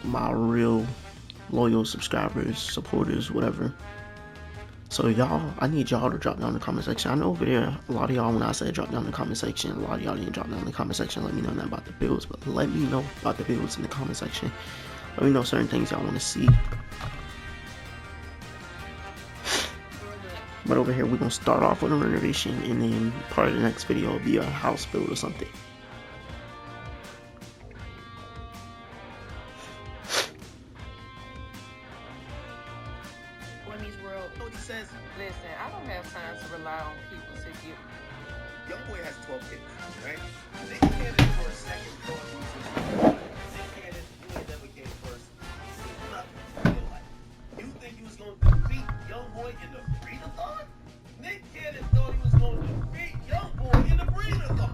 my real loyal subscribers, supporters, whatever. So y'all, I need y'all to drop down in the comment section. I know over there, a lot of y'all, when I said drop down in the comment section, a lot of y'all didn't drop down in the comment section. Let me know about the builds, but let me know about the builds in the comment section. Let me know certain things y'all want to see. But over here, we're going to start off with a renovation, and then part of the next video will be a house build or something. Listen, I don't have time to rely on people to give. Young boy has 12 kids, right? They candidate for a second thought. They candidate, you ain't never came first. Nothing in your life. You think you was going to defeat Young Boy in the Breeder-thon? Nick Cannon thought he was going to defeat Young Boy in the Breeder-thon.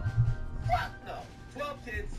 Fuck no. 12 kids.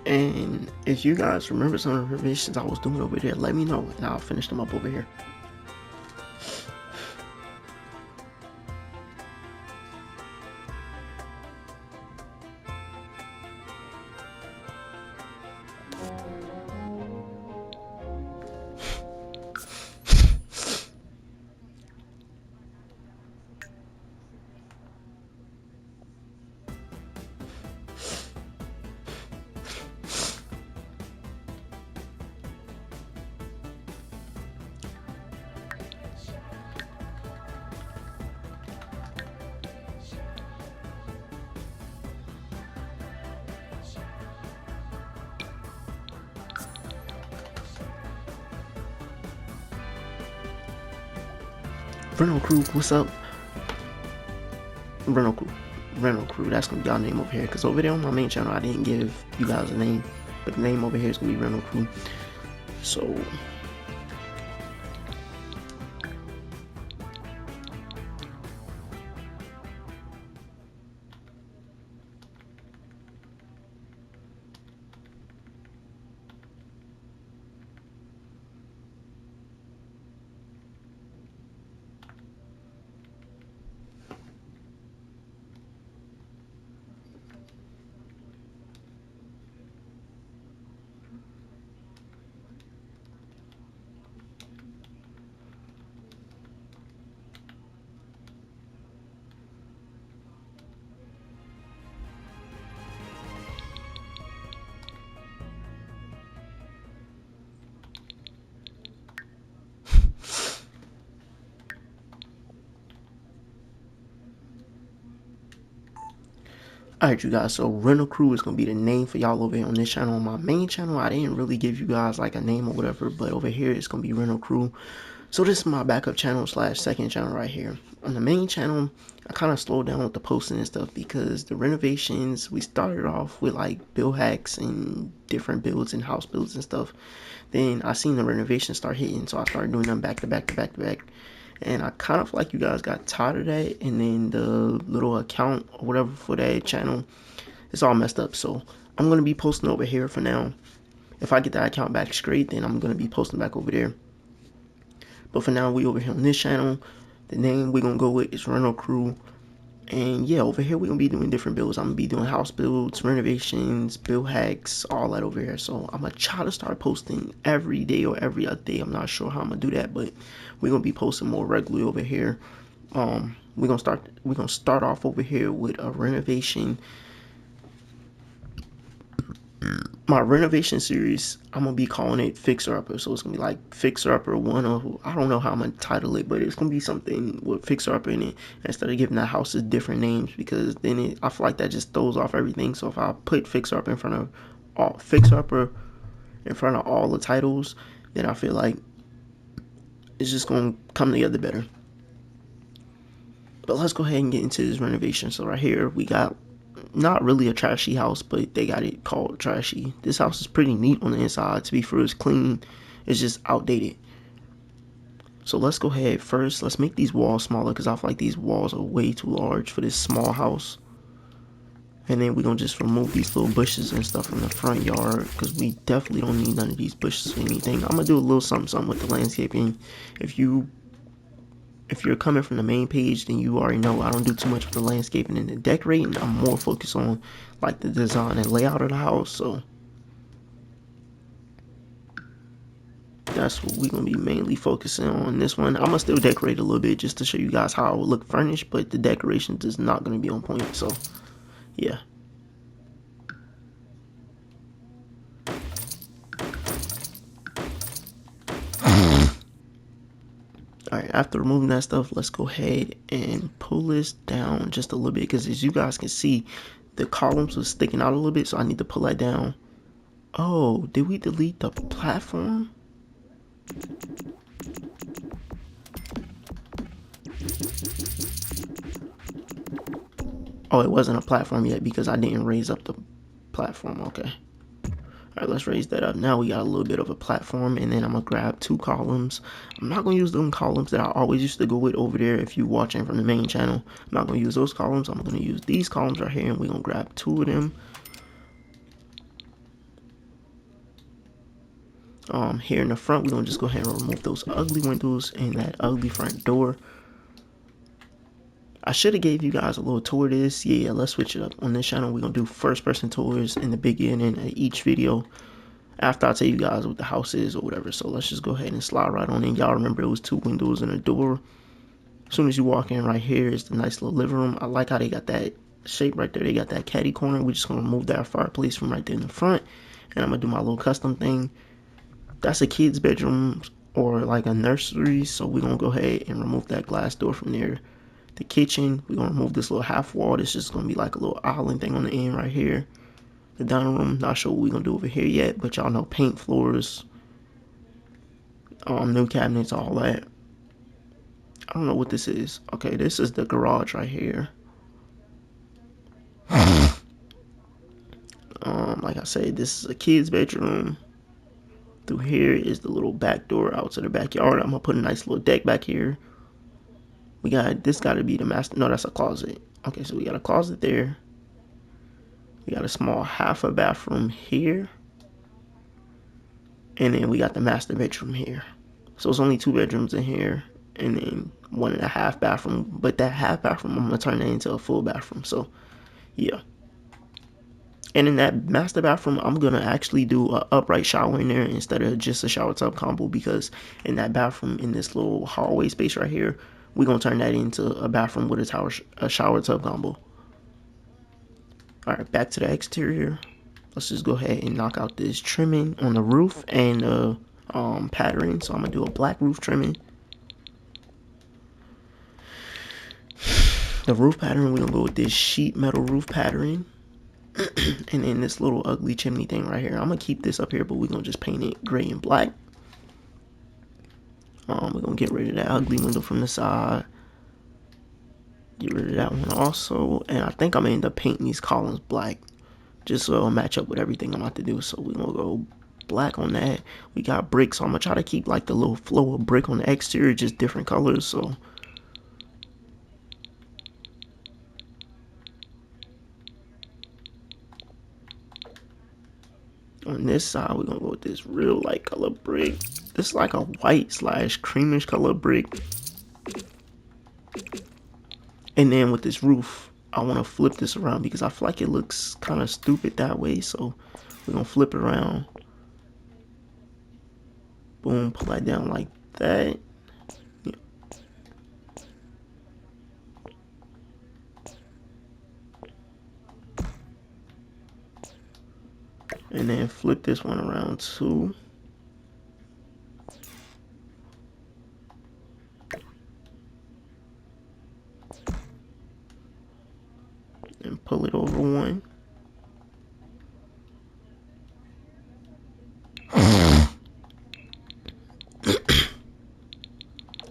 And if you guys remember some of the renovations I was doing over there, let me know and I'll finish them up over here. Rental Crew, what's up? Rental Crew, that's gonna be y'all name over here. Cause over there on my main channel, I didn't give you guys a name, but the name over here is gonna be Rental Crew. So alright, you guys, so Rental Crew is going to be the name for y'all over here on this channel. On my main channel, I didn't really give you guys like a name or whatever, but over here it's going to be Rental Crew. So this is my backup channel / second channel right here. On the main channel, I kind of slowed down with the posting and stuff because the renovations, we started off with like build hacks and different builds and house builds and stuff. Then I seen the renovations start hitting, so I started doing them back to back to back to back. And I kind of like you guys got tired of that, and then the little account or whatever for that channel, it's all messed up. So I'm going to be posting over here for now. If I get that account back straight, then I'm going to be posting back over there. But for now, we over here on this channel. The name we're going to go with is Rental Crew. And yeah, over here we're going to be doing different builds. I'm going to be doing house builds, renovations, build hacks, all that over here. So I'm going to try to start posting every day or every other day. I'm not sure how I'm going to do that, but we're going to be posting more regularly over here. We're going to start off over here with a renovation. my renovation series, I'm gonna be calling it Fixer Upper. So it's gonna be like Fixer Upper 1, or I don't know how I'm gonna title it, but it's gonna be something with Fixer Upper in it instead of giving the houses different names, because then I feel like that just throws off everything. So if I put Fixer Upper in front of all the titles, then I feel like it's just gonna come together better. But let's go ahead and get into this renovation. So right here we got not really a trashy house, but they got it called trashy. This house is pretty neat on the inside. To be fair, it's clean. It's just outdated. So let's go ahead first. Let's make these walls smaller, because I feel like these walls are way too large for this small house. And then we're gonna just remove these little bushes and stuff from the front yard, because we definitely don't need none of these bushes or anything. I'm gonna do a little something with the landscaping. If you're coming from the main page, then you already know I don't do too much with the landscaping and the decorating. I'm more focused on like the design and layout of the house. So that's what we're gonna be mainly focusing on this one. I'm gonna still decorate a little bit just to show you guys how it would look furnished, but the decorations is not gonna be on point. So yeah. Alright, after removing that stuff, let's go ahead and pull this down just a little bit, because as you guys can see, the columns was sticking out a little bit, so I need to pull that down. Oh, did we delete the platform? Oh, it wasn't a platform yet because I didn't raise up the platform. Okay. Alright, let's raise that up. Now we got a little bit of a platform, and then I'm gonna grab 2 columns. I'm not gonna use them columns that I always used to go with over there if you're watching from the main channel. I'm not gonna use those columns. I'm gonna use these columns right here, and we're gonna grab 2 of them. Here in the front, we're gonna just go ahead and remove those ugly windows and that ugly front door. I should have gave you guys a little tour of this. Yeah, let's switch it up. On this channel, we're gonna do first person tours in the beginning of each video after I tell you guys what the house is or whatever. So let's just go ahead and slide right on in. Y'all remember it was 2 windows and a door. As soon as you walk in right here is the nice little living room. I like how they got that shape right there. They got that caddy corner. We're just gonna remove that fireplace from right there in the front, and I'm gonna do my little custom thing. That's a kid's bedroom or like a nursery, so we're gonna go ahead and remove that glass door from there. The kitchen, we're gonna remove this little half wall. This is gonna be like a little island thing on the end right here. The dining room, not sure what we're gonna do over here yet, but y'all know paint floors, new cabinets, all that. I don't know what this is. Okay, this is the garage right here. Like I said, this is a kid's bedroom. Through here is the little back door out to the backyard. I'm gonna put a nice little deck back here. We got, this gotta be the master, no, that's a closet. Okay, so we got a closet there. We got a small half a bathroom here. And then we got the master bedroom here. So it's only 2 bedrooms in here, and then 1.5 bathroom. But that half bathroom, I'm gonna turn that into a full bathroom. So yeah. And in that master bathroom, I'm gonna actually do a upright shower in there instead of just a shower tub combo, because in that bathroom, in this little hallway space right here, we're gonna turn that into a bathroom with a shower tub combo. Alright, back to the exterior. Let's just go ahead and knock out this trimming on the roof and patterning. So I'm gonna do a black roof trimming. The roof pattern, we're gonna go with this sheet metal roof pattern. And then this little ugly chimney thing right here, I'm gonna keep this up here, but we're gonna just paint it gray and black. We're gonna get rid of that ugly window from the side. Get rid of that one also. And I think I'm gonna end up painting these columns black, just so it'll match up with everything I'm about to do. So we're gonna go black on that. We got brick, so I'm gonna try to keep like the little flow of brick on the exterior, just different colors. So on this side, we're gonna go with this real light color brick. This is like a white / creamish color brick. And then with this roof, I want to flip this around because I feel like it looks kind of stupid that way. So we're gonna flip it around. Boom, pull that down like that. Yeah. And then flip this one around too. And pull it over one.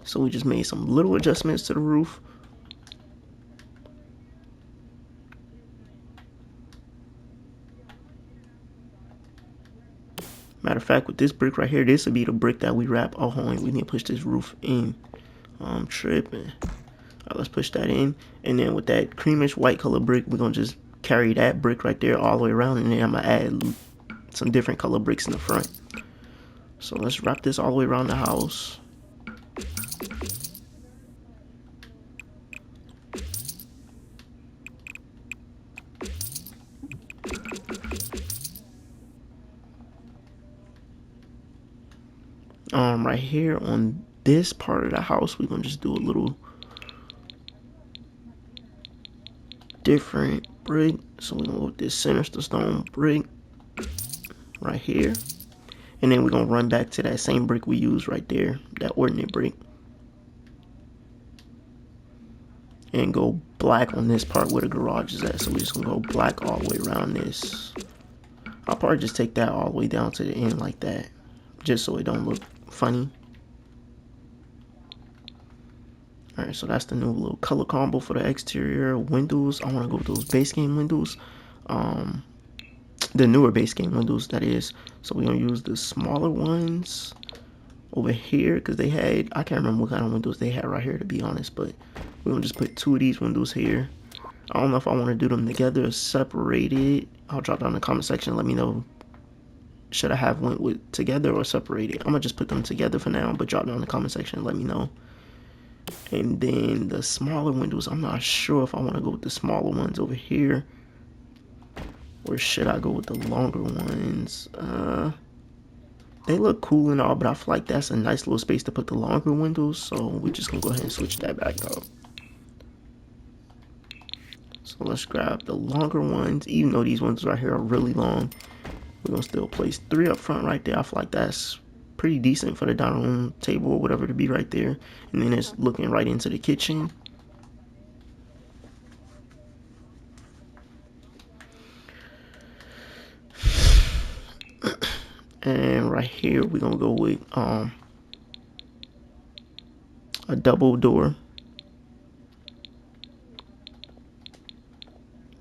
So we just made some little adjustments to the roof. Matter of fact, with this brick right here, this would be the brick that we wrap. Oh, hold on, we need to push this roof in. I'm tripping. Alright, let's push that in. And then with that creamish white color brick, we're gonna just carry that brick right there all the way around, and then I'm gonna add some different color bricks in the front. So let's wrap this all the way around the house. Right here on this part of the house, we're gonna just do a little different brick. So we're gonna go with this sinister stone brick right here, and then we're gonna run back to that same brick we used right there, that ordinate brick, and go black on this part where the garage is at. So we're just gonna go black all the way around this. I'll probably just take that all the way down to the end like that, just so it don't look funny. Alright, so that's the new little color combo for the exterior windows. I want to go with those base game windows. The newer base game windows, that is. So we're going to use the smaller ones over here, because they had, I can't remember what kind of windows they had right here, to be honest, but we're going to just put 2 of these windows here. I don't know if I want to do them together or separated. I'll drop down in the comment section and let me know, should I have went with together or separated. I'm going to just put them together for now, but drop down in the comment section and let me know. And then the smaller windows, I'm not sure if I want to go with the smaller ones over here, or should I go with the longer ones. They look cool and all, but I feel like that's a nice little space to put the longer windows, so we're just gonna go ahead and switch that back up. So let's grab the longer ones. Even though these ones right here are really long, we're gonna still place 3 up front right there. I feel like that's pretty decent for the dining room table or whatever to be right there. And then it's looking right into the kitchen. And right here we're gonna go with a double door.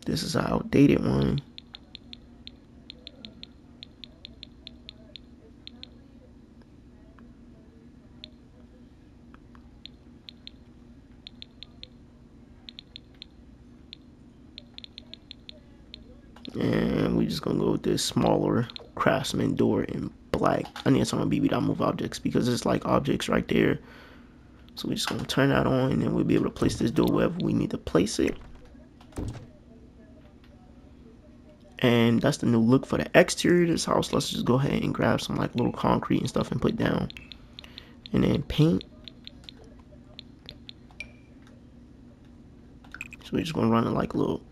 This is an outdated one. And we just gonna go with this smaller Craftsman door in black. I need some BB.move objects because it's like objects right there. So we're just gonna turn that on, and then we'll be able to place this door wherever we need to place it. And that's the new look for the exterior of this house. Let's just go ahead and grab some like little concrete and stuff and put down, and then paint. So we're just gonna run it like little.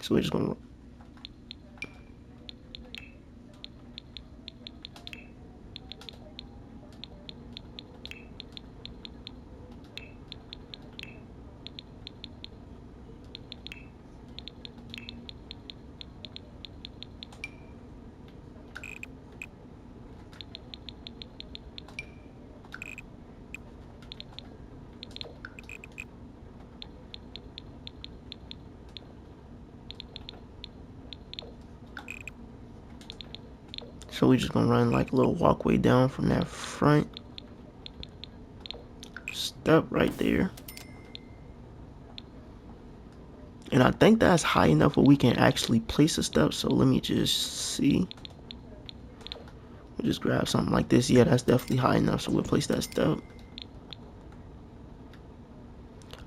So we're just gonna. So we're just gonna run like a little walkway down from that front step right there. And I think that's high enough where we can actually place a step. So let me just see. We'll just grab something like this. Yeah, that's definitely high enough. So we'll place that step.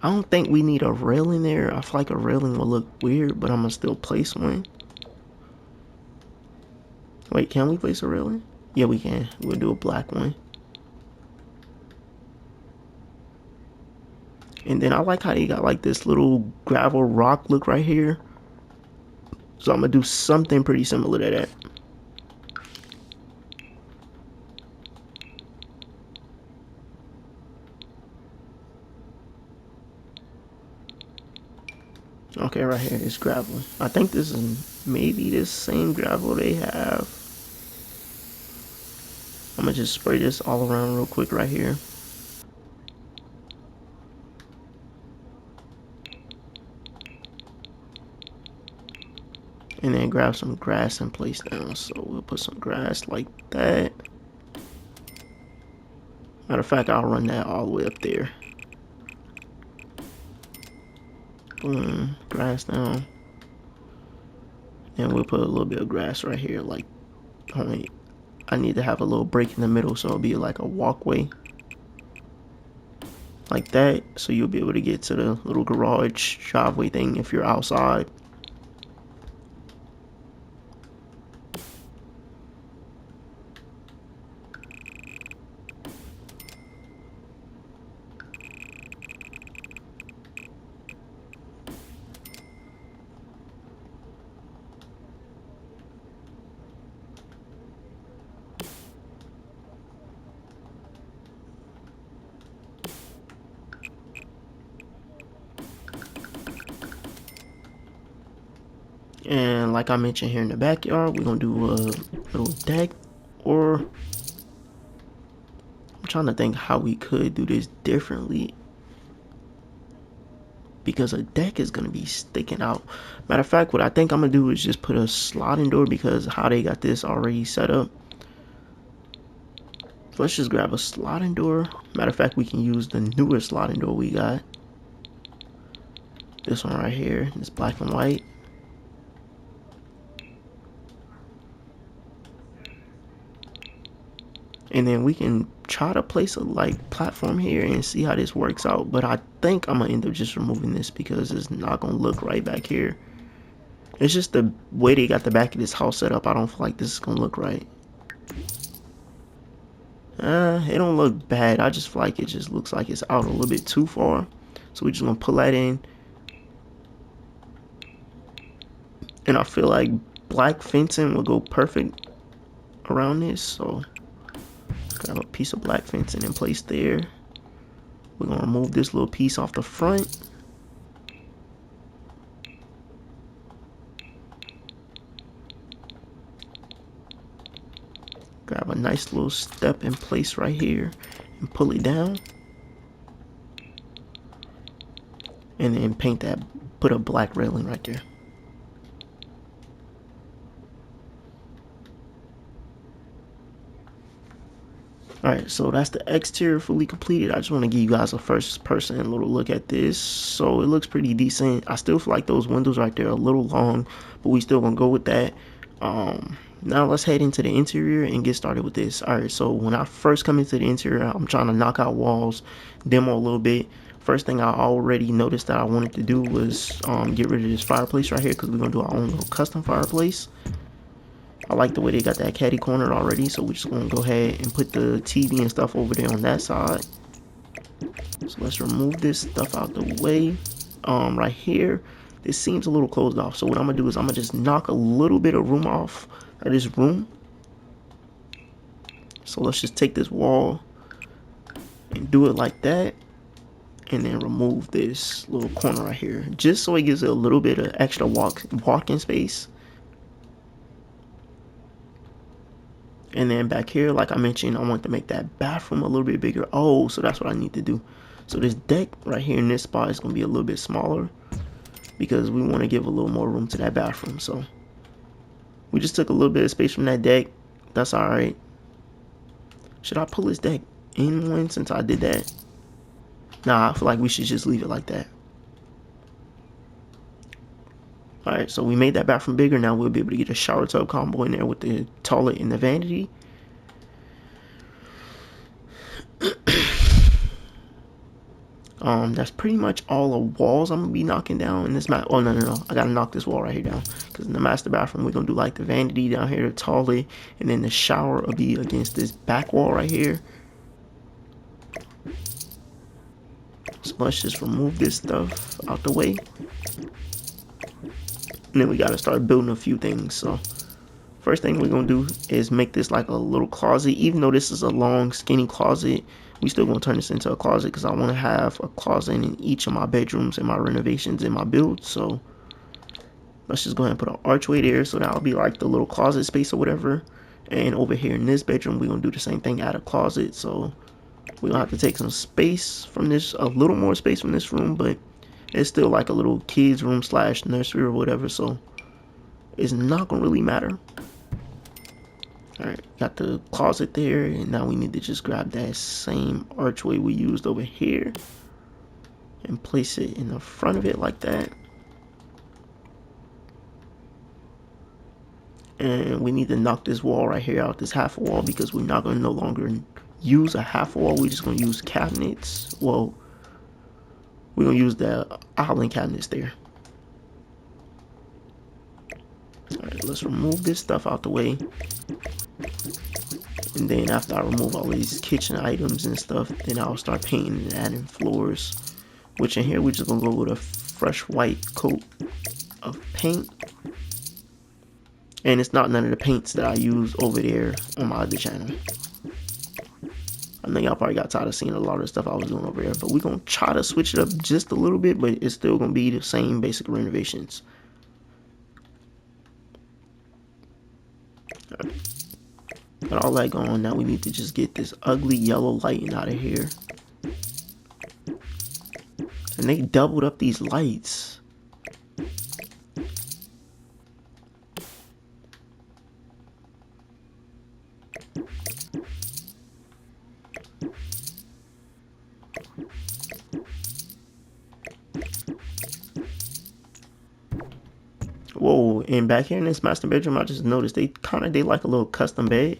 I don't think we need a railing there. I feel like a railing will look weird, but I'm gonna still place one. Wait, can we place a railing? Yeah, we can. We'll do a black one. And then I like how they got like this little gravel rock look right here. So I'm gonna do something pretty similar to that. Okay, right here is gravel. I think this is maybe the same gravel they have. I'm gonna just spray this all around real quick right here. And then grab some grass and place down. So we'll put some grass like that. Matter of fact, I'll run that all the way up there. Boom, grass down. And we'll put a little bit of grass right here. Like, I need to have a little break in the middle, so it'll be like a walkway. Like that, so you'll be able to get to the little garage driveway thing if you're outside. And like I mentioned here in the backyard, we're gonna do a little deck, or I'm trying to think how we could do this differently, because a deck is gonna be sticking out. Matter of fact, what I think I'm gonna do is just put a sliding door, because how they got this already set up. So let's just grab a sliding door. Matter of fact, we can use the newer sliding door we got. This one right here, this black and white. And then we can try to place a like platform here and see how this works out. But I think I'm gonna end up just removing this, because it's not gonna look right back here. It's just the way they got the back of this house set up. I don't feel like this is gonna look right. It don't look bad. I just feel like it just looks like it's out a little bit too far. So we're just gonna pull that in. And I feel like black fencing will go perfect around this. So grab a piece of black fencing in place there. We're gonna remove this little piece off the front. Grab a nice little step in place right here and pull it down. And then paint that, put a black railing right there. Alright, so that's the exterior fully completed. I just want to give you guys a first person little look at this. So it looks pretty decent. I still feel like those windows right there are a little long, but we still gonna go with that. Now let's head into the interior and get started with this. Alright, so when I first come into the interior, I'm trying to knock out walls, demo a little bit. First thing I already noticed that I wanted to do was get rid of this fireplace right here, because we're gonna do our own little custom fireplace. I like the way they got that caddy corner already, so we're just gonna go ahead and put the TV and stuff over there on that side. So let's remove this stuff out the way. Right here, this seems a little closed off, so what I'm gonna do is I'm gonna just knock a little bit of room off of this room. So let's just take this wall and do it like that, and then remove this little corner right here, just so it gives it a little bit of extra walking space. And then back here, like I mentioned, I want to make that bathroom a little bit bigger. Oh, so that's what I need to do. So this deck right here in this spot is going to be a little bit smaller, because we want to give a little more room to that bathroom. So we just took a little bit of space from that deck. That's all right. Should I pull this deck in one since I did that? Nah, I feel like we should just leave it like that. Alright, so we made that bathroom bigger. Now we'll be able to get a shower tub combo in there with the toilet and the vanity. That's pretty much all the walls I'm gonna be knocking down in this oh no, I gotta knock this wall right here down, because in the master bathroom we're gonna do like the vanity down here, the toilet, and then the shower will be against this back wall right here. So let's just remove this stuff out the way. And then we got to start building a few things. So first thing we're going to do is make this like a little closet. Even though this is a long, skinny closet, we still going to turn this into a closet because I want to have a closet in each of my bedrooms and my renovations and my builds. So let's just go ahead and put an archway there. So that'll be like the little closet space or whatever. And over here in this bedroom, we're going to do the same thing, add a closet. So we're going to have to take some space from this, a little more space from this room, but it's still like a little kids room slash nursery or whatever. So it's not going to really matter. Alright, got the closet there, and now we need to just grab that same archway we used over here and place it in the front of it like that. And we need to knock this wall right here out, this half a wall, because we're not going to no longer use a half a wall. We're just going to use cabinets. Well, we're going to use the island cabinets there. Alright, let's remove this stuff out the way. And then after I remove all these kitchen items and stuff, then I'll start painting and adding floors. Which in here, we're just going to go with a fresh white coat of paint. And it's not none of the paints that I use over there on my other channel. I know y'all probably got tired of seeing a lot of the stuff I was doing over there. But we're going to try to switch it up just a little bit. But it's still going to be the same basic renovations. Alright. Got all that going. Now we need to just get this ugly yellow lighting out of here. And they doubled up these lights. Whoa, and back here in this master bedroom, I just noticed they like a little custom bed.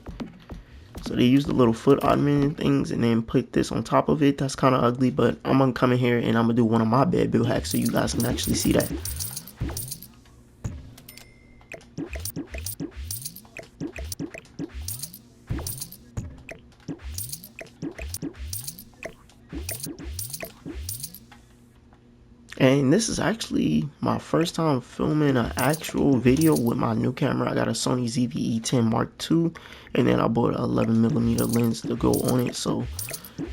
So they used the little foot ottoman things and then put this on top of it. That's kind of ugly, but I'm gonna come in here and I'm gonna do one of my bed build hacks so you guys can actually see that. And this is actually my first time filming an actual video with my new camera. I got a Sony ZV-E10 Mark II, and then I bought an 11mm lens to go on it. So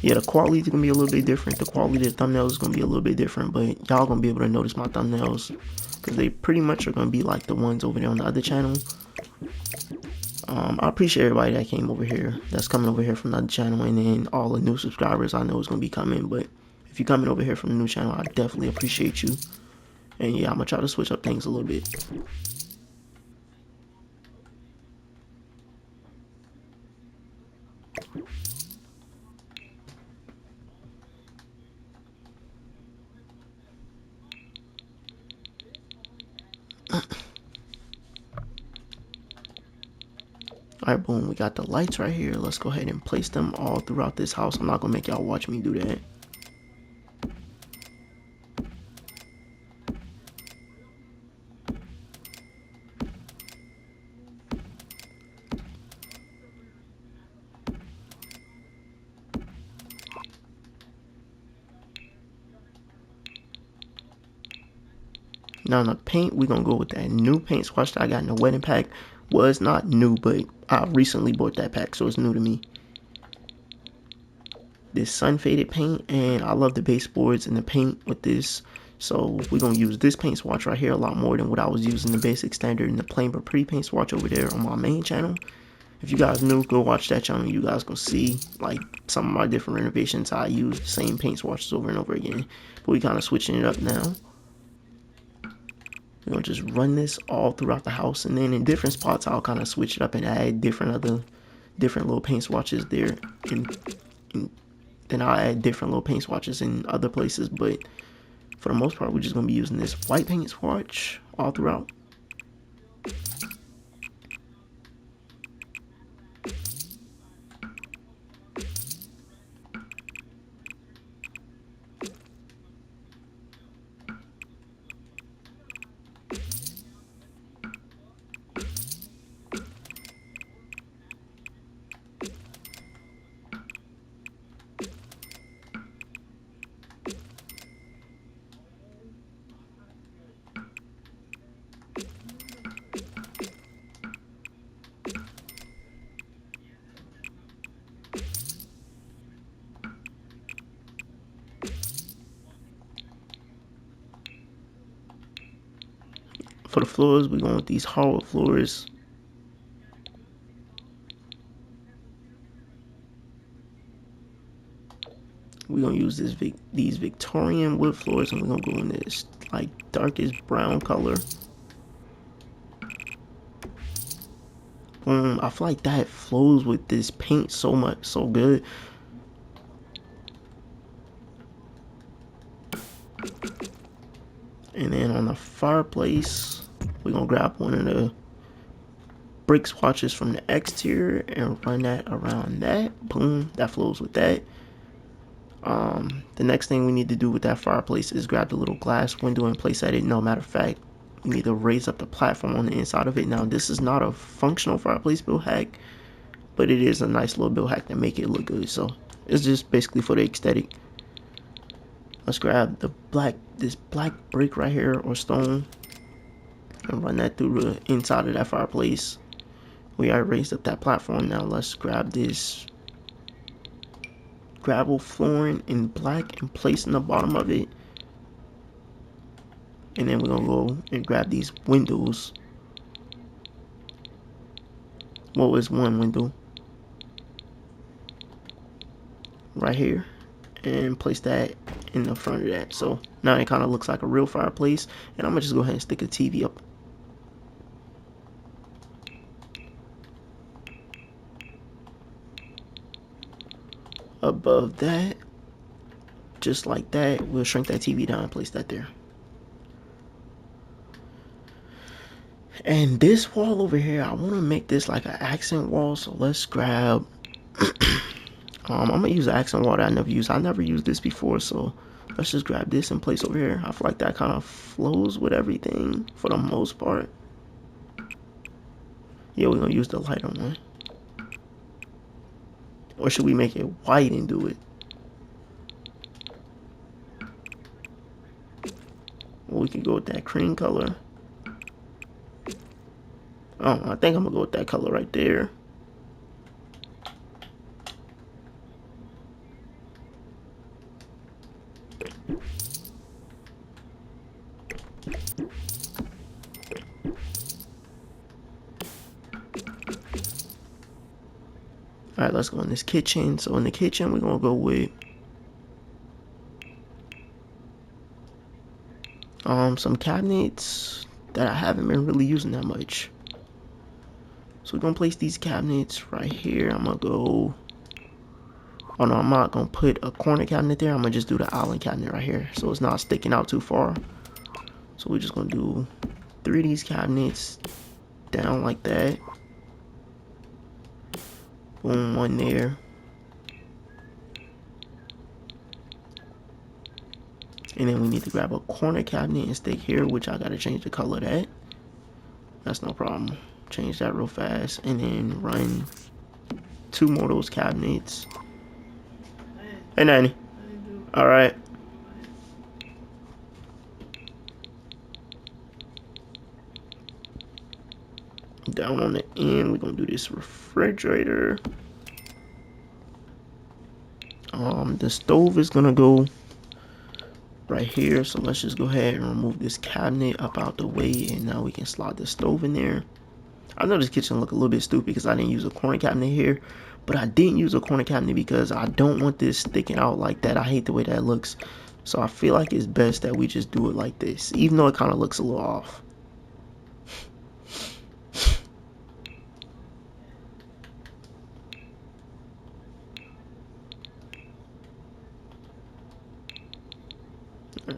yeah, the quality is gonna be a little bit different. The quality of the thumbnails is gonna be a little bit different, but y'all gonna be able to notice my thumbnails because they pretty much are gonna be like the ones over there on the other channel. I appreciate everybody that came over here, that's coming over here from the other channel, and then all the new subscribers I know is gonna be coming. But if you're coming over here from the new channel, I definitely appreciate you. And yeah, I'm gonna try to switch up things a little bit. Alright, boom, we got the lights right here. Let's go ahead and place them all throughout this house. I'm not gonna make y'all watch me do that. Now on the paint, we're gonna go with that new paint swatch that I got in the wedding pack. Well, it's not new, but I recently bought that pack, so it's new to me. This sun faded paint, and I love the baseboards and the paint with this. So we're gonna use this paint swatch right here a lot more than what I was using the basic standard and the plain but pretty paint swatch over there on my main channel. If you guys new, go watch that channel. You guys gonna see like some of my different renovations. I use the same paint swatches over and over again, but we kind of switching it up now. We're gonna just run this all throughout the house, and then in different spots I'll kind of switch it up and add different little paint swatches there, and then I'll add different little paint swatches in other places. But for the most part, we're just gonna be using this white paint swatch all throughout. For the floors, we're going with these hardwood floors. We're gonna use these Victorian wood floors, and we're gonna go in this like darkest brown color. Boom. I feel like that flows with this paint so much, so good. And then on the fireplace, we're gonna grab one of the brick swatches from the exterior and run that around that. Boom. That flows with that. The next thing we need to do with that fireplace is grab the little glass window and place at it. No, matter of fact, we need to raise up the platform on the inside of it. Now, this is not a functional fireplace build hack, but it is a nice little build hack to make it look good. So it's just basically for the aesthetic. Let's grab this black brick right here or stone and run that through the inside of that fireplace. We already raised up that platform. Now let's grab this gravel flooring in black and place in the bottom of it. And then we're gonna go and grab these windows. What was one window? Right here. And place that in the front of that. So now it kind of looks like a real fireplace. And I'm gonna just go ahead and stick a TV up. Above that, just like that, we'll shrink that TV down and place that there. And this wall over here, I want to make this like an accent wall. So let's grab I'm gonna use an accent wall that I never used. I never used this before, so let's just grab this and place over here. I feel like that kind of flows with everything for the most part. Yeah, we're gonna use the lighter one. Or should we make it white and do it? Well, we can go with that cream color. Oh, I think I'm gonna go with that color right there. Alright, let's go in this kitchen. So in the kitchen, we're gonna go with some cabinets that I haven't been really using that much. So we're gonna place these cabinets right here. I'm gonna go, oh no, I'm not gonna put a corner cabinet there. I'm gonna just do the island cabinet right here, so it's not sticking out too far. So we're just gonna do 3 of these cabinets down like that. Boom, one there. And then we need to grab a corner cabinet and stick here, which I gotta change the color of that. That's no problem. Change that real fast. And then run 2 more of those cabinets. Hey, Nanny. Alright. Down on the end, we're gonna do this refrigerator. The stove is gonna go right here, so let's just go ahead and remove this cabinet up out the way, and now we can slide the stove in there. I know this kitchen look a little bit stupid because I didn't use a corner cabinet here, but I didn't use a corner cabinet because I don't want this sticking out like that. I hate the way that looks, so I feel like it's best that we just do it like this, even though it kind of looks a little off.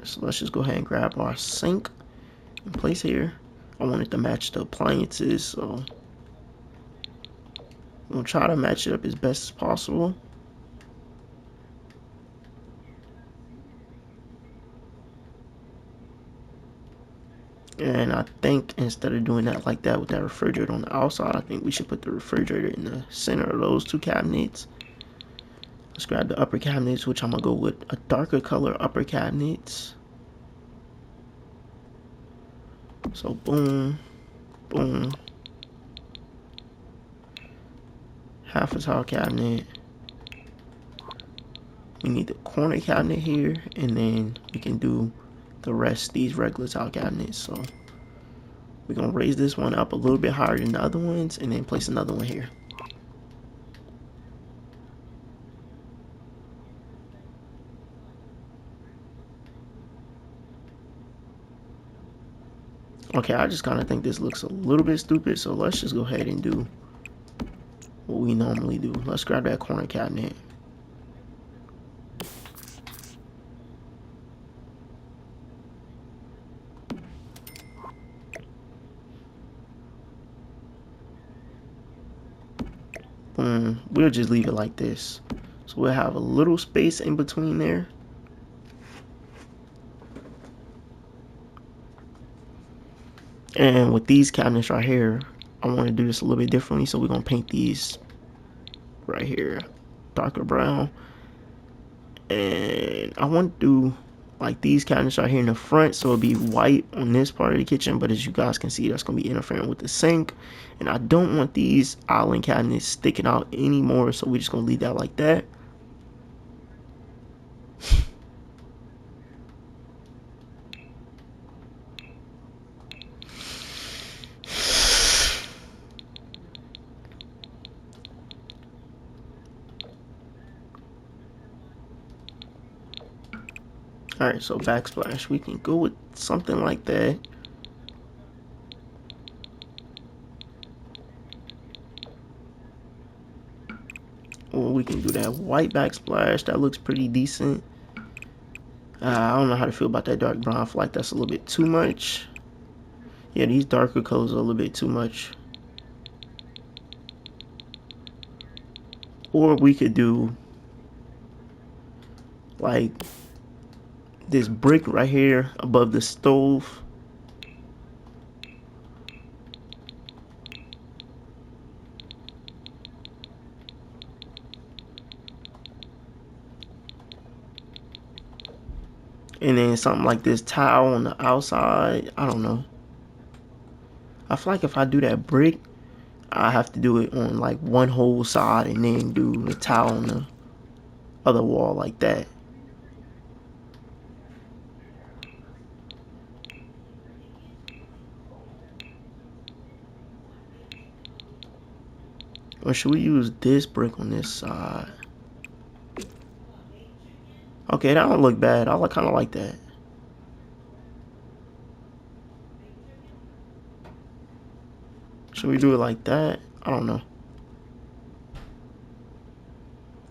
So let's just go ahead and grab our sink and place here. I want it to match the appliances, so I'm gonna try to match it up as best as possible. And I think instead of doing that like that with that refrigerator on the outside, I think we should put the refrigerator in the center of those 2 cabinets. Let's grab the upper cabinets, which I'm gonna go with a darker color upper cabinets. So boom, boom. Half a tile cabinet. We need the corner cabinet here, and then we can do the rest, these regular tile cabinets. So We're gonna raise this one up a little bit higher than the other ones and then place another one here. Okay, I just kind of think this looks a little bit stupid, so let's just go ahead and do what we normally do. Let's grab that corner cabinet. Boom. We'll just leave it like this. So we'll have a little space in between there. And with these cabinets right here, I want to do this a little bit differently. So we're going to paint these right here darker brown. And I want to do like these cabinets right here in the front, so it'll be white on this part of the kitchen, but as you guys can see, that's going to be interfering with the sink. And I don't want these island cabinets sticking out anymore, so we're just going to leave that like that. Alright, so backsplash, we can go with something like that. Or we can do that white backsplash, that looks pretty decent. I don't know how to feel about that dark brown. I feel like that's a little bit too much. Yeah, these darker colors are a little bit too much. Or we could do like this brick right here above the stove. And then something like this tile on the outside. I don't know. I feel like if I do that brick, I have to do it on like one whole side and then do the tile on the other wall like that. Or should we use this brick on this side? Okay, that don't look bad. I kind of like that. Should we do it like that? I don't know.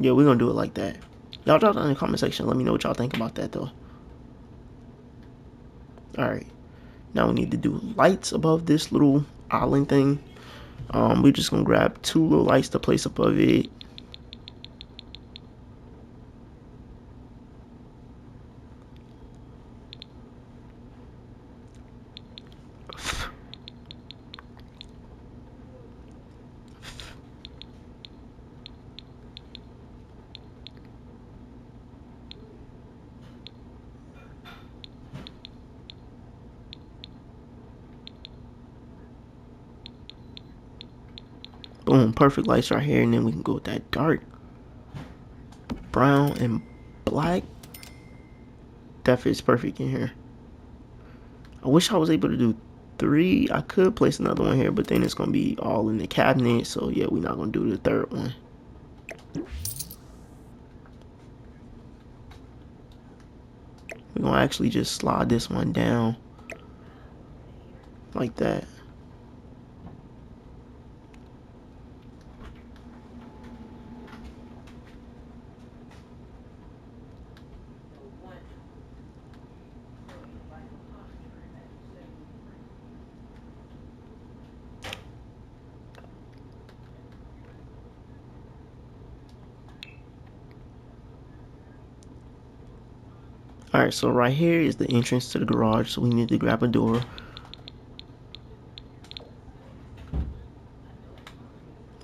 Yeah, we're gonna do it like that. Y'all drop down in the comment section. Let me know what y'all think about that though. Alright. Now we need to do lights above this little island thing. We're just gonna grab 2 little lights to place above it. Boom, perfect lights right here, and then we can go with that dark brown and black. That fits perfect in here. I wish I was able to do 3. I could place another one here, but then it's gonna be all in the cabinet, so yeah, we're not gonna do the 3rd one. We're gonna actually just slide this one down like that. Alright, so right here is the entrance to the garage, so we need to grab a door.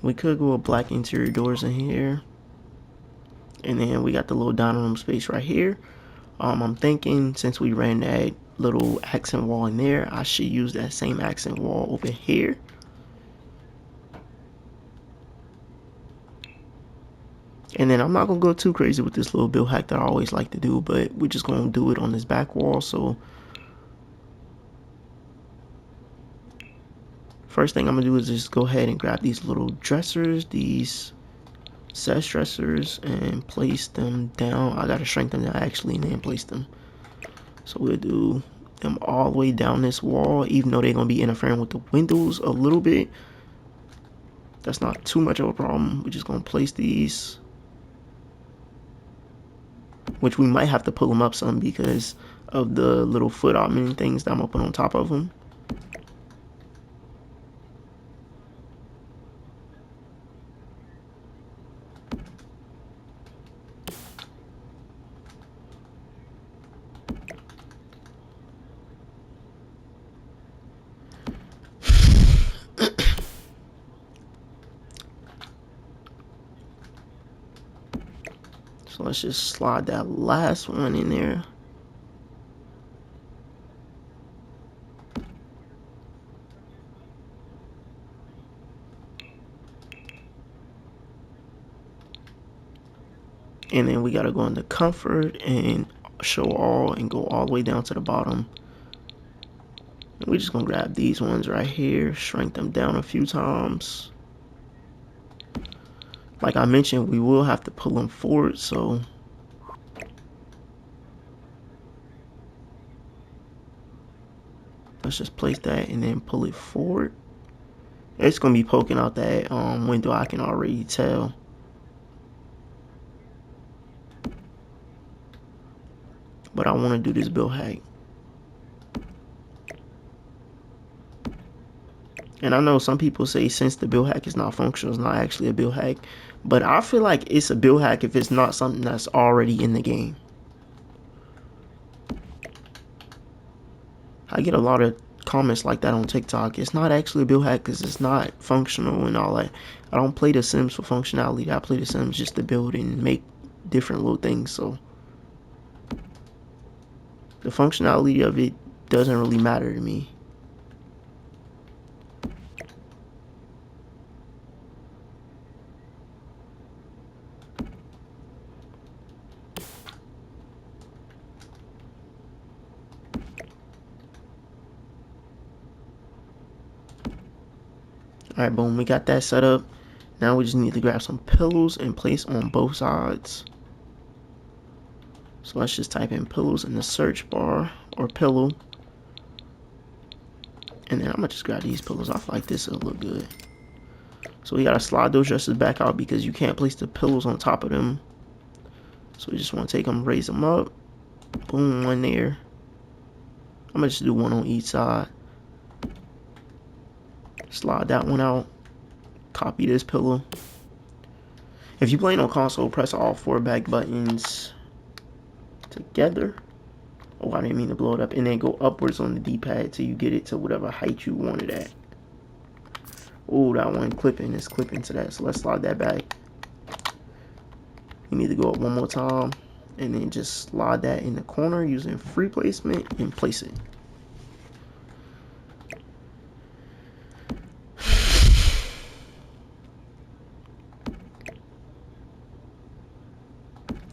We could go with black interior doors in here. And then we got the little dining room space right here. I'm thinking since we ran that little accent wall in there, I should use that same accent wall over here. And then I'm not going to go too crazy with this little build hack that I always like to do, but we're just going to do it on this back wall. So First thing I'm gonna do is just go ahead and grab these little dressers, these set dressers, and place them down. I gotta shrink them down actually and then place them. So we'll do them all the way down this wall, even though they're gonna be interfering with the windows a little bit. That's not too much of a problem. We're just gonna place these, which we might have to pull them up some because of the little foot opening things that I'm gonna put on top of them. So let's just slide that last one in there. And then we gotta go into comfort and show all and go all the way down to the bottom. And we're just gonna grab these ones right here, shrink them down a few times. Like I mentioned, we will have to pull them forward, so let's just place that and then pull it forward. It's gonna be poking out that window, I can already tell. But I want to do this build hack. And I know some people say since the build hack is not functional, it's not actually a build hack. But I feel like it's a build hack if it's not something that's already in the game. I get a lot of comments like that on TikTok. It's not actually a build hack because it's not functional and all that. I don't play The Sims for functionality. I play The Sims just to build and make different little things. So the functionality of it doesn't really matter to me. Alright, boom, we got that set up. Now we just need to grab some pillows and place on both sides. So let's just type in pillows in the search bar, or pillow. And then I'm gonna just grab these pillows. I feel like this will look good. So we gotta slide those dressers back out because you can't place the pillows on top of them. So we just wanna take them, raise them up. Boom, one there. I'm gonna just do one on each side. Slide that one out. Copy this pillow. If you're playing on console, press all 4 back buttons together. Oh, I didn't mean to blow it up. And then go upwards on the D-pad till you get it to whatever height you want it at. Oh, that one clipping is clipping to that. So let's slide that back. You need to go up one more time. And then just slide that in the corner using free placement and place it.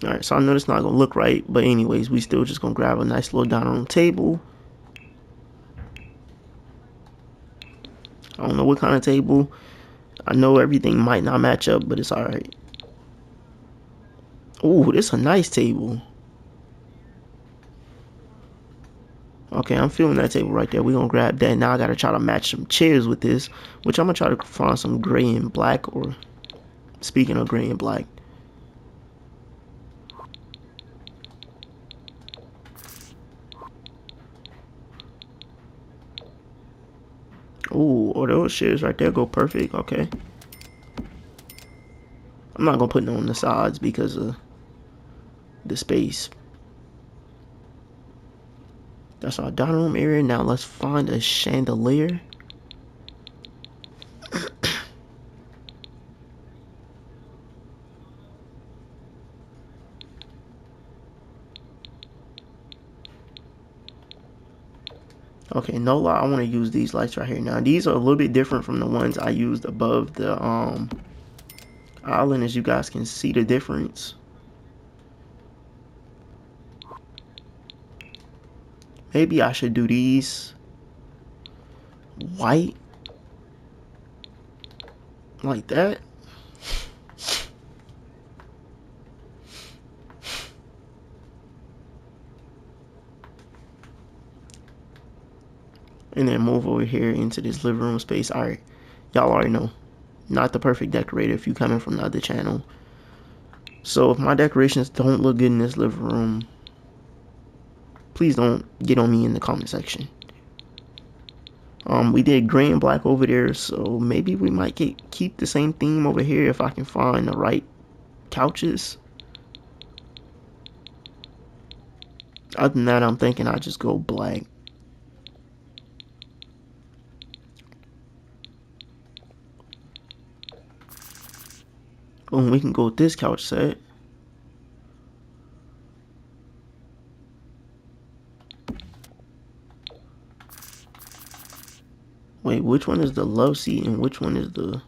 Alright, so I know it's not going to look right, but anyways, we still just going to grab a nice little dining room table. I don't know what kind of table. I know everything might not match up, but it's alright. Oh, this is a nice table. Okay, I'm feeling that table right there. We're going to grab that. Now I got to try to match some chairs with this, which I'm going to try to find some gray and black, or speaking of gray and black. Oh, those chairs right there go perfect. Okay. I'm not going to put them on the sides because of the space. That's our dining room area. Now let's find a chandelier. Okay, no lie, I want to use these lights right here. Now these are a little bit different from the ones I used above the island, as you guys can see the difference. Maybe I should do these white like that. And then move over here into this living room space. Alright, y'all already know, not the perfect decorator if you coming from the other channel. So if my decorations don't look good in this living room, please don't get on me in the comment section. We did gray and black over there, so maybe we might keep the same theme over here if I can find the right couches. Other than that, I'm thinking I just go black. Boom, we can go with this couch set. Wait, which one is the love seat and which one is the...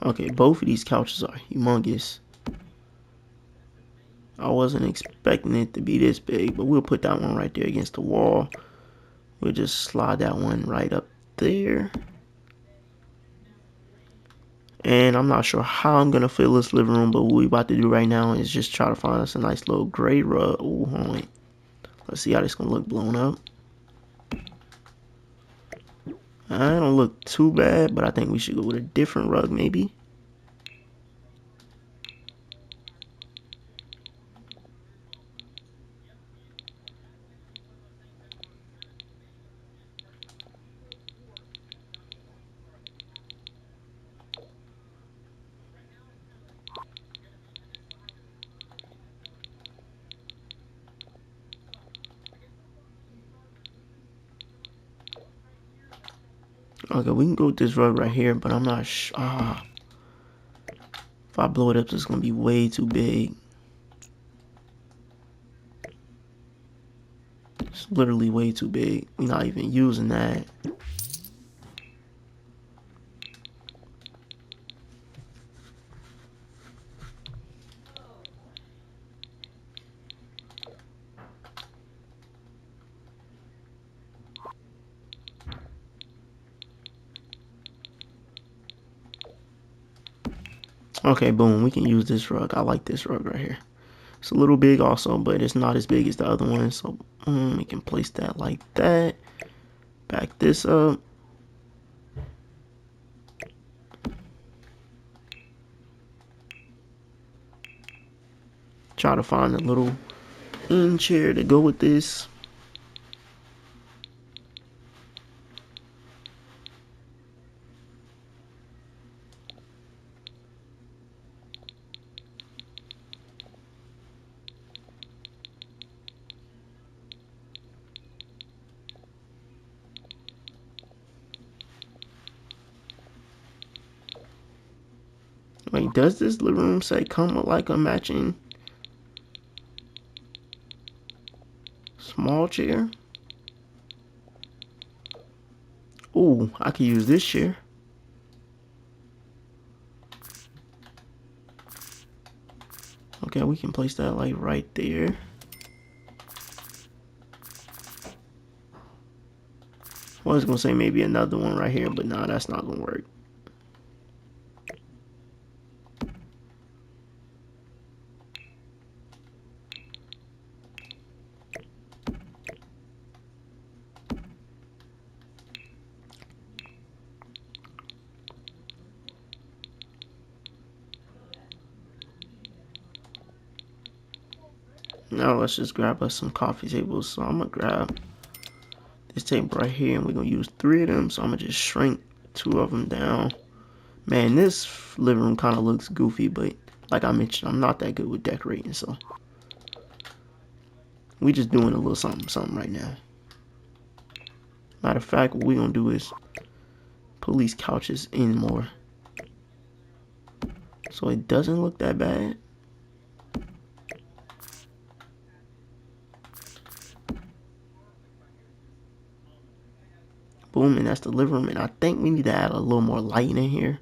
Okay, both of these couches are humongous. I wasn't expecting it to be this big, but we'll put that one right there against the wall. We'll just slide that one right up there. And I'm not sure how I'm gonna fill this living room, but what we about to do right now is just try to find us a nice little gray rug. Oh, hold on. Let's see how this gonna look blown up. I don't look too bad, but I think we should go with a different rug maybe. Okay, we can go with this rug right here, but I'm not sure. If I blow it up, it's gonna be way too big. It's literally way too big. We're not even using that. Okay, boom, we can use this rug. I like this rug right here. It's a little big also, but it's not as big as the other one. So we can place that like that. Back this up. Try to find a little end chair to go with this. Wait, does this living room set come with like a matching small chair? Ooh, I could use this chair. Okay, we can place that like right there. I was gonna say maybe another one right here, but nah, that's not gonna work. Now let's just grab us some coffee tables. So I'm gonna grab this table right here, and we're gonna use 3 of them. So I'm gonna just shrink 2 of them down. Man, this living room kind of looks goofy, but like I mentioned, I'm not that good with decorating, so we just doing a little something right now. Matter of fact, what we're gonna do is pull these couches in more, so it doesn't look that bad. Boom, and that's the living room. And I think we need to add a little more lighting in here.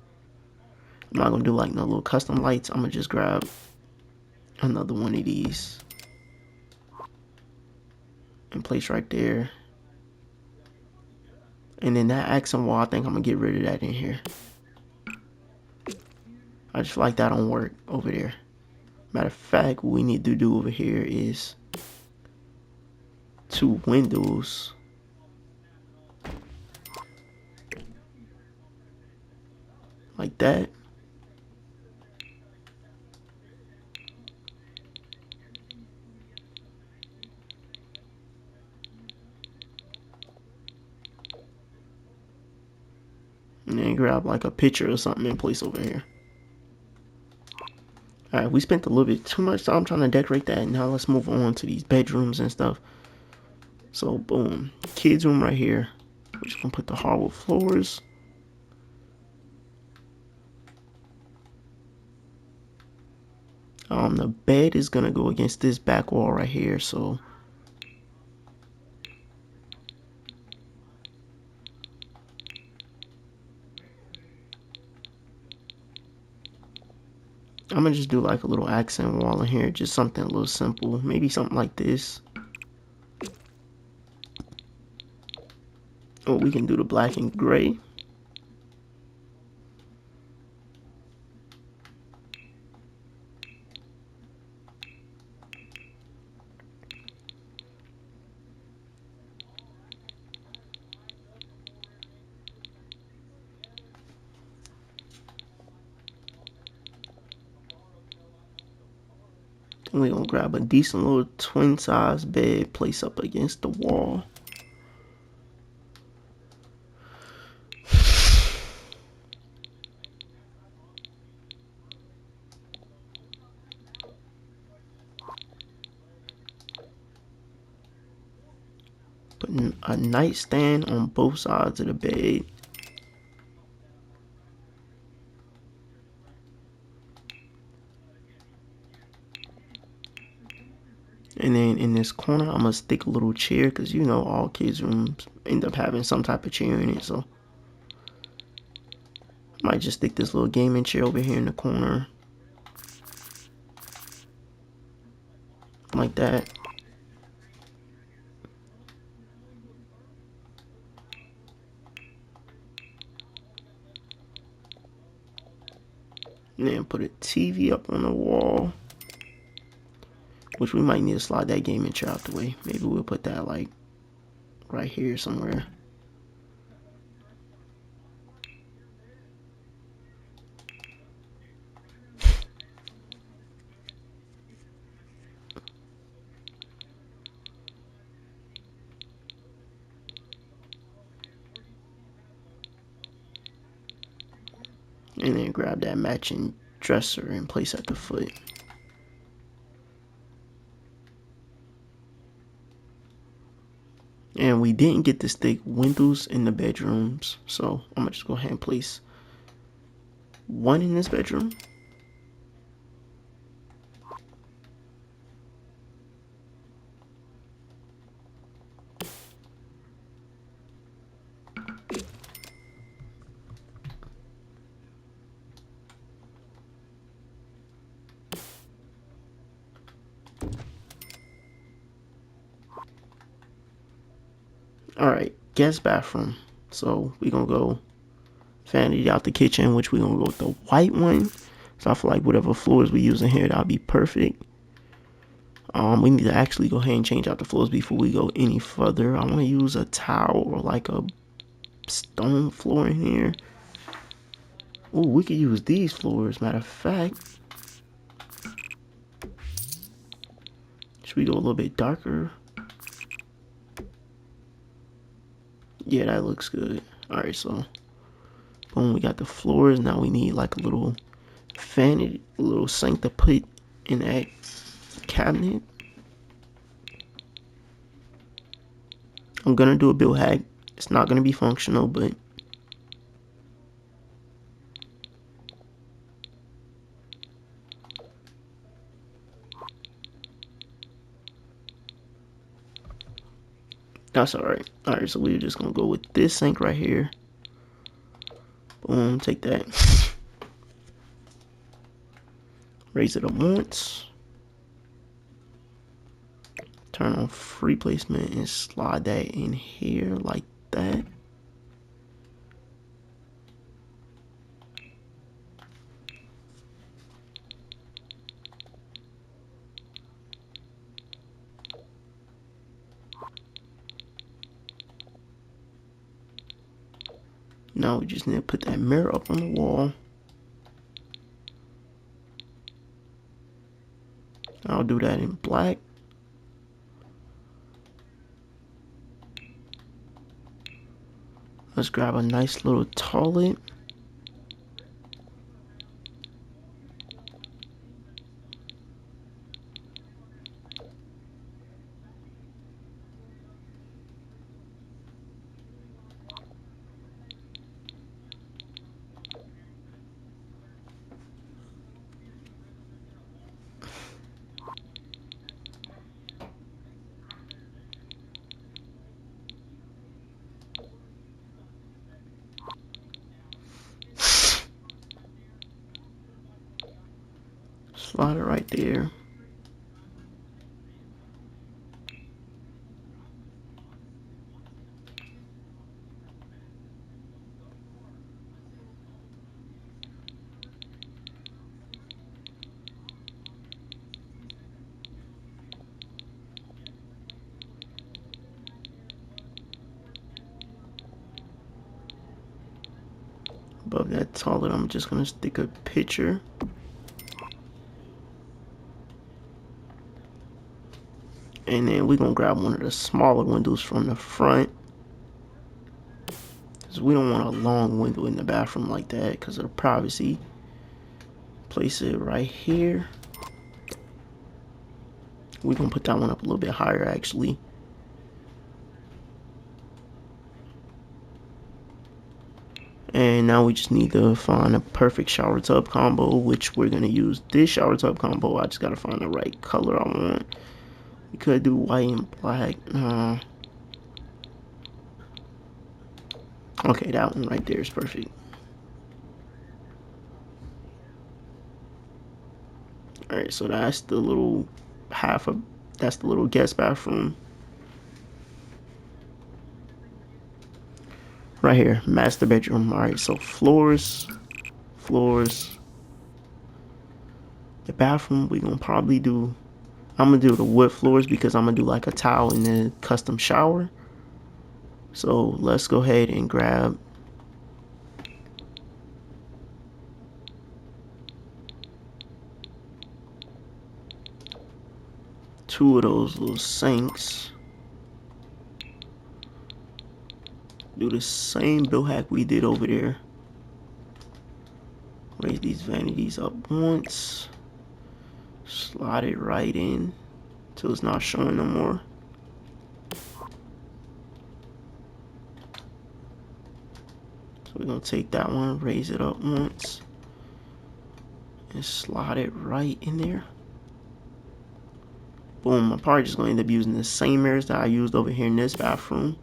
I'm not gonna do like no little custom lights. I'm gonna just grab another one of these and place right there. And then that accent wall, I think I'm gonna get rid of that in here. I just feel like that don't work over there. Matter of fact, what we need to do over here is 2 windows. Like that. And then grab like a picture or something and place over here. Alright, we spent a little bit too much time trying to decorate that. Now let's move on to these bedrooms and stuff. So boom, kids room right here. We're just gonna put the hardwood floors. The bed is gonna go against this back wall right here, so I'm gonna just do like a little accent wall in here, just something a little simple, maybe something like this. Or we can do the black and gray. And we're gonna grab a decent little twin size bed, place up against the wall. Putting a nightstand on both sides of the bed. And then in this corner, I'm gonna stick a little chair because you know all kids' rooms end up having some type of chair in it. So might just stick this little gaming chair over here in the corner. Like that. And then put a TV up on the wall. Which we might need to slide that gaming chair out the way. Maybe we'll put that like right here somewhere. And then grab that matching dresser and place at the foot. And we didn't get to stick windows in the bedrooms, so I'm gonna just go ahead and place one in this bedroom. Alright, guest bathroom. So we gonna go vanity out the kitchen, which we gonna go with the white one. So I feel like whatever floors we use in here, that'll be perfect. We need to actually go ahead and change out the floors before we go any further. I want to use a tile or like a stone floor in here. Oh, we could use these floors, matter of fact. Should we go a little bit darker? Yeah, that looks good. Alright, so boom, we got the floors. Now we need like a little vanity, a little sink to put in that cabinet. I'm gonna do a build hack. It's not gonna be functional, but that's alright. Alright, so we're just gonna go with this sink right here. Boom, take that. Raise it up once. Turn on free placement and slide that in here like that. Now we just need to put that mirror up on the wall. I'll do that in black. Let's grab a nice little toilet. Slide it right there. Above that toilet, I'm just gonna stick a picture. And then we're gonna grab one of the smaller windows from the front. Because we don't want a long window in the bathroom like that because of the privacy. Place it right here. We're gonna put that one up a little bit higher actually. And now we just need to find a perfect shower tub combo, which we're gonna use this shower tub combo. I just gotta find the right color I want. We could do white and black. Okay, that one right there is perfect. Alright, so that's the little that's the little guest bathroom. Right here, master bedroom. Alright, so floors. The bathroom, we're gonna probably do, I'm gonna do the wood floors because I'm gonna do like a tile in the custom shower. So let's go ahead and grab two of those little sinks. Do the same build hack we did over there. Raise these vanities up once. Slide it right in till it's not showing no more. So we're gonna take that one, raise it up once, and slide it right in there. Boom, I'm probably just gonna end up using the same mirrors that I used over here in this bathroom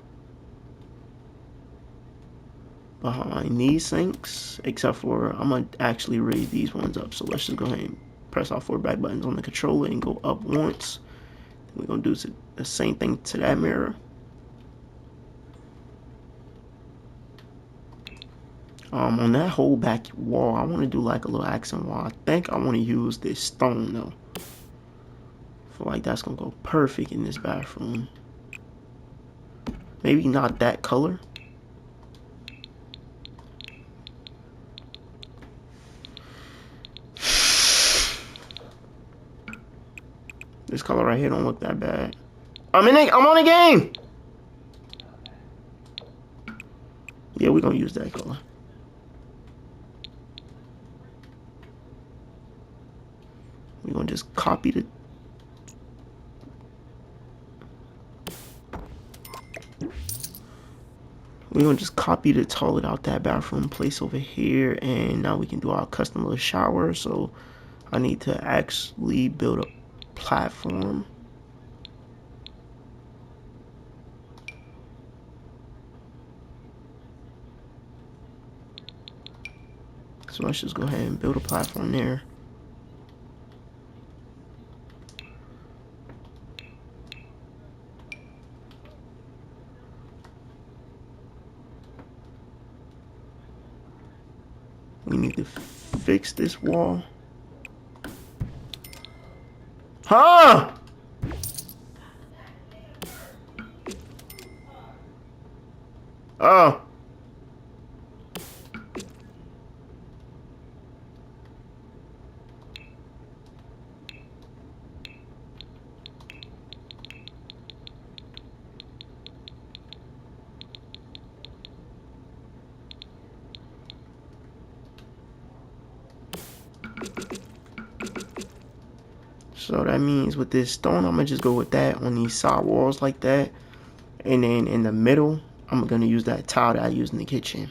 behind these sinks, except for I'm gonna actually raise these ones up. So let's just go ahead and press all 4 back buttons on the controller and go up once. We're gonna do the same thing to that mirror. On that whole back wall, I want to do like a little accent wall. I think I want to use this stone though. I feel like that's gonna go perfect in this bathroom. Maybe not that color. This color right here don't look that bad. I'm on a game. Yeah, we're gonna use that color. We're gonna just copy the. We're gonna just copy the toilet out that bathroom, place over here, and now we can do our custom little shower. So I need to actually build a platform. So let's just go ahead and build a platform there. We need to fix this wall. Huh? Oh. So that means with this stone, I'm gonna just go with that on these side walls like that. And then in the middle, I'm gonna use that tile that I used in the kitchen.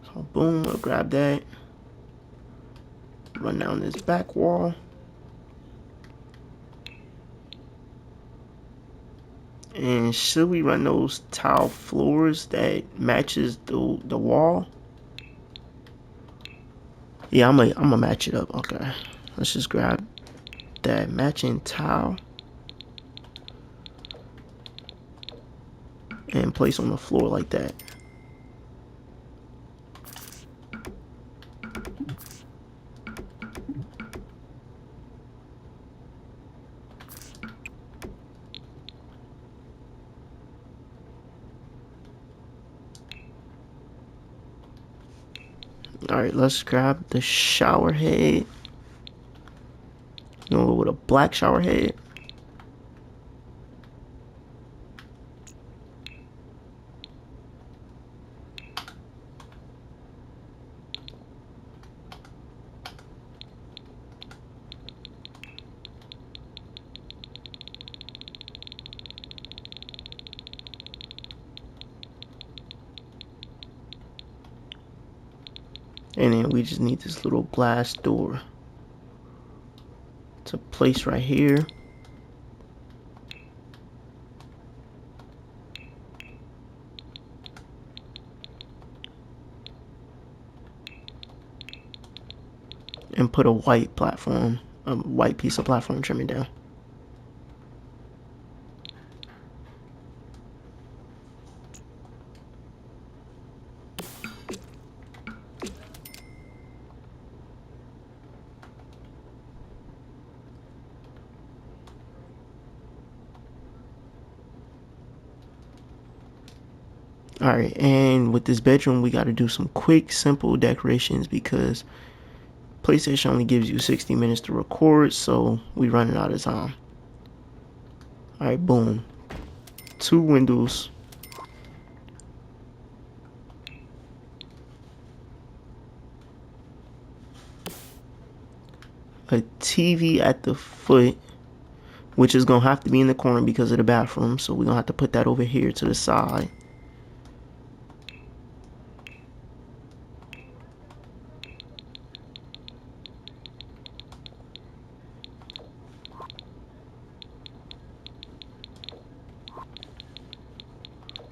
So boom, I'll grab that. Run down this back wall. And should we run those tile floors that matches the wall? Yeah, I'm gonna match it up. Okay, let's just grab that matching tile and place on the floor like that. Alright, let's grab the shower head. Go with a black shower head. And then we just need this little glass door to place right here. And put a white platform, a white piece of platform trimming down. Alright, and with this bedroom, we got to do some quick, simple decorations because PlayStation only gives you 60 minutes to record, so we running out of time. Alright, boom. 2 windows. A TV at the foot, which is going to have to be in the corner because of the bathroom, so we're going to have to put that over here to the side.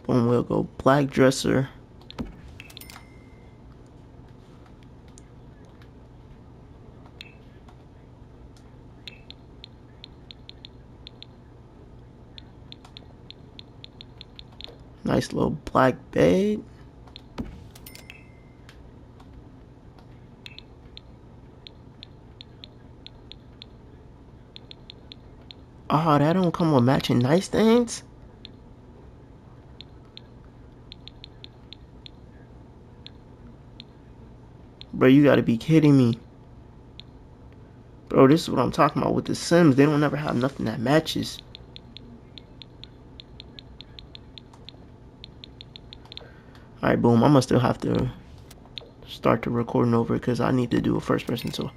Boom, we'll go black dresser. Nice little black bed. Oh, that don't come with matching nightstands? Bro, you gotta be kidding me. Bro, this is what I'm talking about with the Sims. They don't ever have nothing that matches. Alright, boom. I'm gonna still have to start the recording over because I need to do a first person tour.